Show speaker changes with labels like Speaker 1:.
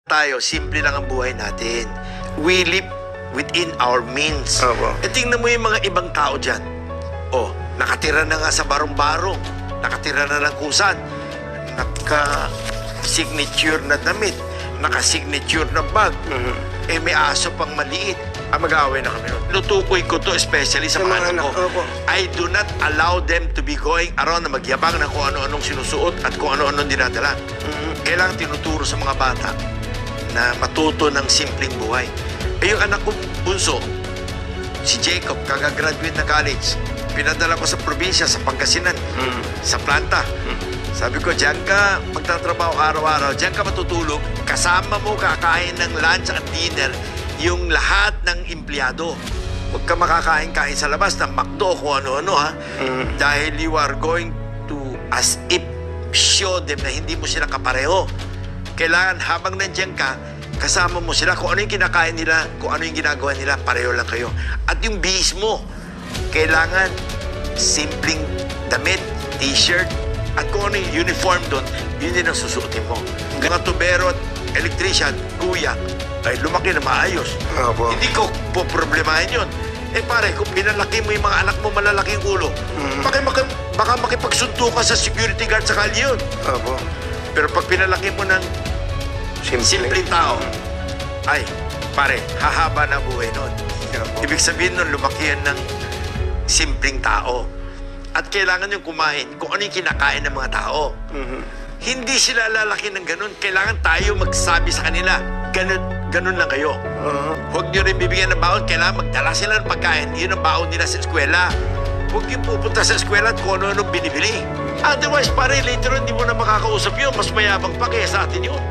Speaker 1: Tayo, simple lang ang buhay natin. We live within our means.
Speaker 2: Opo.
Speaker 1: Tingnan mo yung mga ibang tao dyan. Oh, nakatira na nga sa barong-barong. Nakatira na lang kusan. Naka-signature na damit. Naka-signature na bag. Eh, may aso pang maliit. Mag-aaway na kami nun. Lutukoy ko to, especially sa mga anak ko.
Speaker 2: Opo.
Speaker 1: I do not allow them to be going around na magyabang na kung ano-anong sinusuot at kung ano-anong dinadala. Kailangan tinuturo sa mga bata na matuto ng simpleng buhay. Eh, yung anak ko bunso, si Jacob, kagagraduate na college, pinadala ko sa probinsya, sa Pangasinan, sa planta. Sabi ko, diyan ka magtatrabaho araw-araw, diyan ka matutulog, kasama mo kakain ng lunch at dinner yung lahat ng empleyado. Huwag ka makakain-kain sa labas ng McDo kung ano-ano, ha? Dahil you are going to, as if, show them na hindi mo sila kapareho. Kailangan habang nandiyan ka, kasama mo sila, kung ano yung kinakain nila, kung ano yung ginagawa nila, pareho lang kayo. At yung bihis mo, kailangan simpleng damit, t-shirt, at kung ano yung uniform doon, yun din ang susuotin mo. Mga tubero at electrician, kuya, ay lumaki na maayos.
Speaker 2: Opo.
Speaker 1: Hindi ko po problemahin yun. Eh pare, kung pinalaki mo yung mga anak mo malalaking ulo, baka makipagsunto ka sa security guard sa kalye yun.
Speaker 2: Opo.
Speaker 1: Pero pag pinalaki mo ng simpleng tao, ay, pare, hahaba na buhay nun. Ibig sabihin nun, lumaki yan ng simpleng tao. At kailangan yung kumain kung ano yung kinakain ng mga tao. Hindi sila lalaki ng ganun. Kailangan tayo magsabi sa kanila, ganun lang kayo. Huwag nyo rin bibigyan ng baon. Kailangan magdala sila ng pagkain. Yun ang baon nila sa eskwela. Huwag yung pupunta sa eskwela at kung ano-ano binibili. Otherwise, pare, later on, hindi mo na makakausap yun. Mas mayabang pa kaya sa atin yun.